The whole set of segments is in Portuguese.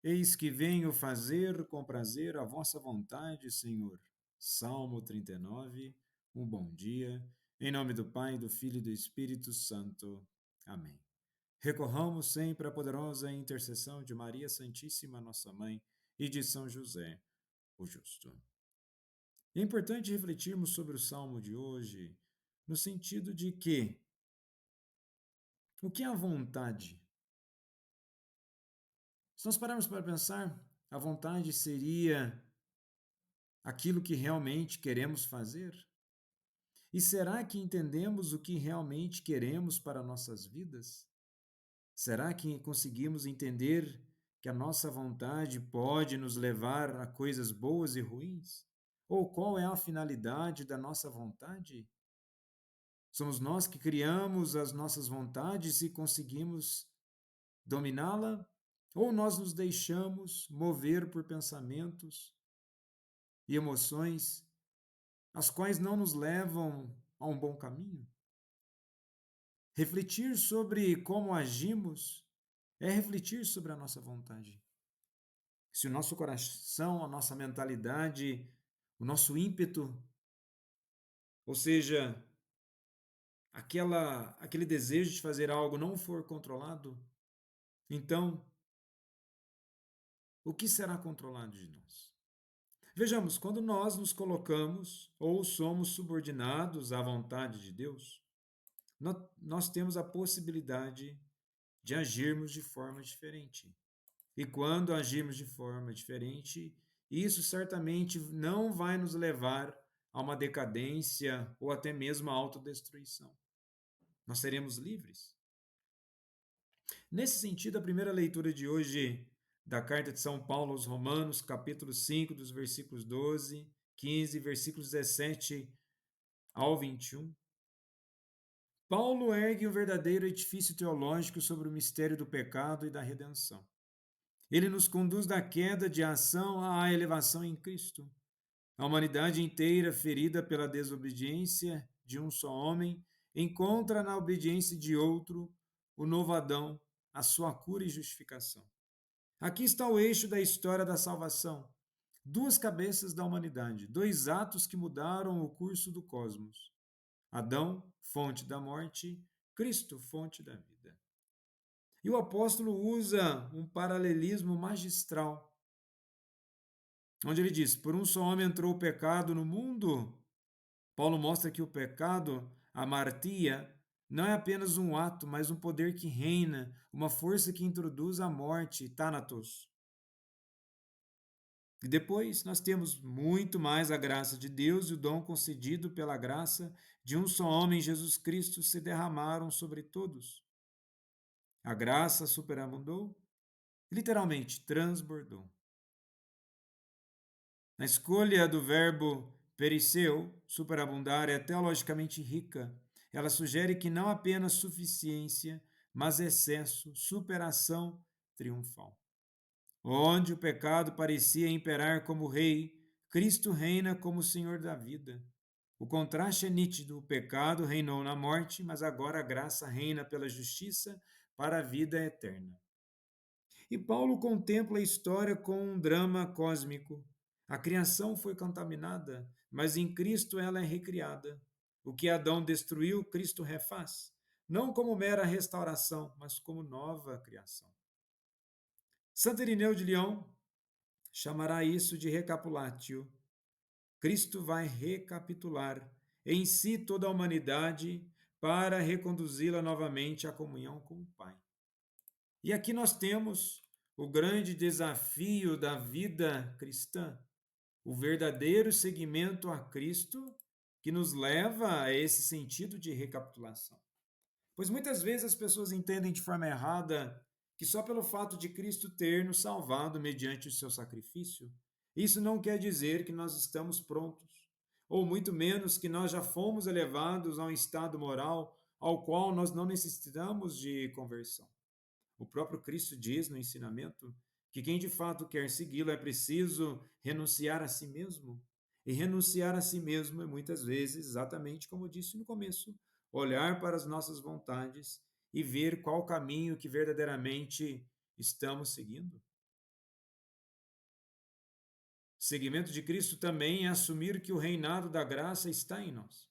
Eis que venho fazer com prazer a vossa vontade, Senhor. Salmo 39. Um bom dia. Em nome do Pai, do Filho e do Espírito Santo. Amém. Recorramos sempre à poderosa intercessão de Maria Santíssima, nossa Mãe, e de São José, o Justo. É importante refletirmos sobre o Salmo de hoje, no sentido de que o que é a vontade? Se nós pararmos para pensar, a vontade seria aquilo que realmente queremos fazer? E será que entendemos o que realmente queremos para nossas vidas? Será que conseguimos entender que a nossa vontade pode nos levar a coisas boas e ruins? Ou qual é a finalidade da nossa vontade? Somos nós que criamos as nossas vontades e conseguimos dominá-la? Ou nós nos deixamos mover por pensamentos e emoções as quais não nos levam a um bom caminho? Refletir sobre como agimos é refletir sobre a nossa vontade. Se o nosso coração, a nossa mentalidade, o nosso ímpeto, ou seja, aquele desejo de fazer algo não for controlado, então o que será controlado de nós? Vejamos, quando nós nos colocamos ou somos subordinados à vontade de Deus, nós temos a possibilidade de agirmos de forma diferente. E quando agirmos de forma diferente, isso certamente não vai nos levar a uma decadência ou até mesmo a autodestruição. Nós seremos livres. Nesse sentido, a primeira leitura de hoje da carta de São Paulo aos Romanos, capítulo 5, dos versículos 12, 15, versículos 17 ao 21. Paulo ergue um verdadeiro edifício teológico sobre o mistério do pecado e da redenção. Ele nos conduz da queda de ação à elevação em Cristo. A humanidade inteira, ferida pela desobediência de um só homem, encontra na obediência de outro, o novo Adão, a sua cura e justificação. Aqui está o eixo da história da salvação. Duas cabeças da humanidade, dois atos que mudaram o curso do cosmos. Adão, fonte da morte, Cristo, fonte da vida. E o apóstolo usa um paralelismo magistral, onde ele diz: por um só homem entrou o pecado no mundo. Paulo mostra que o pecado, a amartia, não é apenas um ato, mas um poder que reina, uma força que introduz a morte, Thanatos. E depois nós temos muito mais a graça de Deus e o dom concedido pela graça de um só homem, Jesus Cristo, se derramaram sobre todos. A graça superabundou, literalmente transbordou. A escolha do verbo perisseu, superabundar, é teologicamente rica. Ela sugere que não apenas suficiência, mas excesso, superação triunfal. Onde o pecado parecia imperar como rei, Cristo reina como Senhor da vida. O contraste é nítido: o pecado reinou na morte, mas agora a graça reina pela justiça para a vida eterna. E Paulo contempla a história com um drama cósmico. A criação foi contaminada, mas em Cristo ela é recriada. O que Adão destruiu, Cristo refaz, não como mera restauração, mas como nova criação. Santo Irineu de Lyon chamará isso de recapulatio. Cristo vai recapitular em si toda a humanidade para reconduzi-la novamente à comunhão com o Pai. E aqui nós temos o grande desafio da vida cristã, o verdadeiro seguimento a Cristo que nos leva a esse sentido de recapitulação. Pois muitas vezes as pessoas entendem de forma errada que só pelo fato de Cristo ter nos salvado mediante o seu sacrifício, isso não quer dizer que nós estamos prontos, ou muito menos que nós já fomos elevados a um estado moral ao qual nós não necessitamos de conversão. O próprio Cristo diz no ensinamento que quem de fato quer segui-lo é preciso renunciar a si mesmo. E renunciar a si mesmo é muitas vezes, exatamente como eu disse no começo, olhar para as nossas vontades e ver qual caminho que verdadeiramente estamos seguindo. Seguimento de Cristo também é assumir que o reinado da graça está em nós.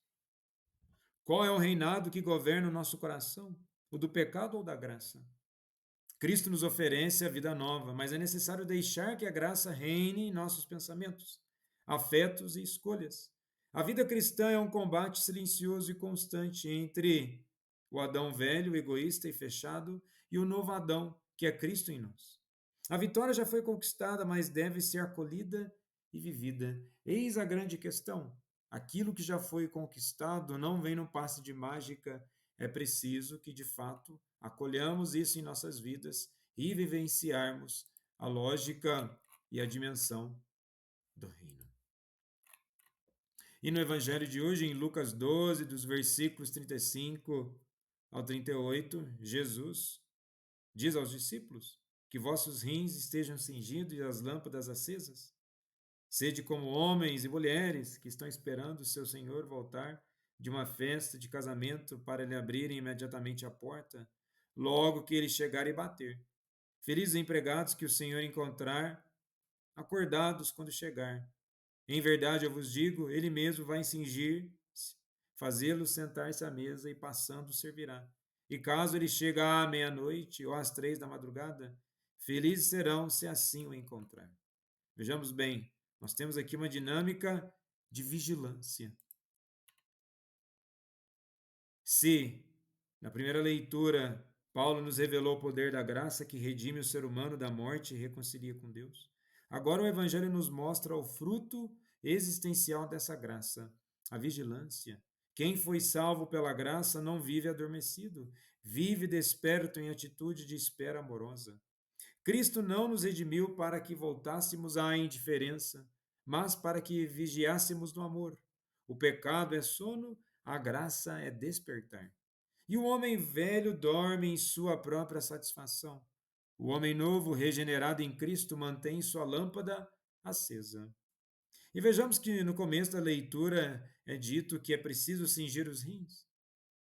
Qual é o reinado que governa o nosso coração? O do pecado ou da graça? Cristo nos oferece a vida nova, mas é necessário deixar que a graça reine em nossos pensamentos, afetos e escolhas. A vida cristã é um combate silencioso e constante entre o Adão velho, egoísta e fechado, e o novo Adão, que é Cristo em nós. A vitória já foi conquistada, mas deve ser acolhida e vivida. Eis a grande questão. Aquilo que já foi conquistado não vem no passe de mágica, é preciso que, de fato, acolhamos isso em nossas vidas e vivenciarmos a lógica e a dimensão do reino. E no evangelho de hoje, em Lucas 12, dos versículos 35 ao 38, Jesus diz aos discípulos que vossos rins estejam cingidos e as lâmpadas acesas. Sede como homens e mulheres que estão esperando o seu Senhor voltar de uma festa de casamento para lhe abrirem imediatamente a porta, logo que ele chegar e bater. Felizes empregados que o Senhor encontrar acordados quando chegar. Em verdade, eu vos digo, ele mesmo vai cingir-se, fazê-los sentar-se à mesa e passando servirá. E caso ele chegue à meia-noite ou às 3 da madrugada, felizes serão se assim o encontrar. Vejamos bem, nós temos aqui uma dinâmica de vigilância. Se, na primeira leitura, Paulo nos revelou o poder da graça que redime o ser humano da morte e reconcilia com Deus, agora o Evangelho nos mostra o fruto existencial dessa graça, a vigilância. Quem foi salvo pela graça não vive adormecido, vive desperto em atitude de espera amorosa. Cristo não nos redimiu para que voltássemos à indiferença, mas para que vigiássemos no amor. O pecado é sono, a graça é despertar. E o homem velho dorme em sua própria satisfação. O homem novo, regenerado em Cristo, mantém sua lâmpada acesa. E vejamos que no começo da leitura é dito que é preciso cingir os rins.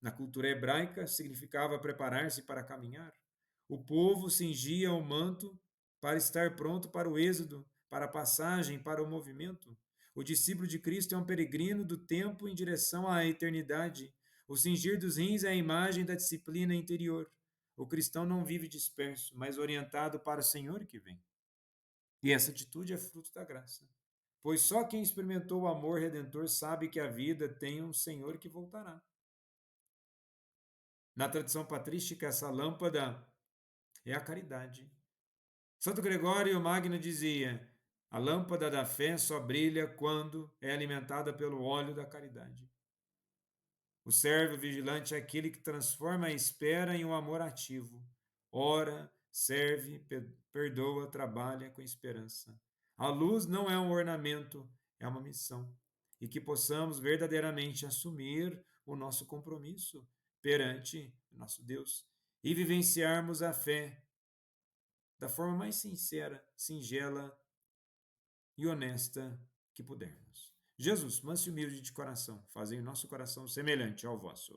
Na cultura hebraica, significava preparar-se para caminhar. O povo cingia o manto para estar pronto para o êxodo, para a passagem, para o movimento. O discípulo de Cristo é um peregrino do tempo em direção à eternidade. O cingir dos rins é a imagem da disciplina interior. O cristão não vive disperso, mas orientado para o Senhor que vem. E essa atitude é fruto da graça. Pois só quem experimentou o amor redentor sabe que a vida tem um Senhor que voltará. Na tradição patrística, essa lâmpada é a caridade. Santo Gregório Magno dizia: a lâmpada da fé só brilha quando é alimentada pelo óleo da caridade. O servo vigilante é aquele que transforma a espera em um amor ativo. Ora, serve, perdoa, trabalha com esperança. A luz não é um ornamento, é uma missão. E que possamos verdadeiramente assumir o nosso compromisso perante nosso Deus e vivenciarmos a fé da forma mais sincera, singela e honesta que pudermos. Jesus, manso e humilde de coração, fazei o nosso coração semelhante ao vosso.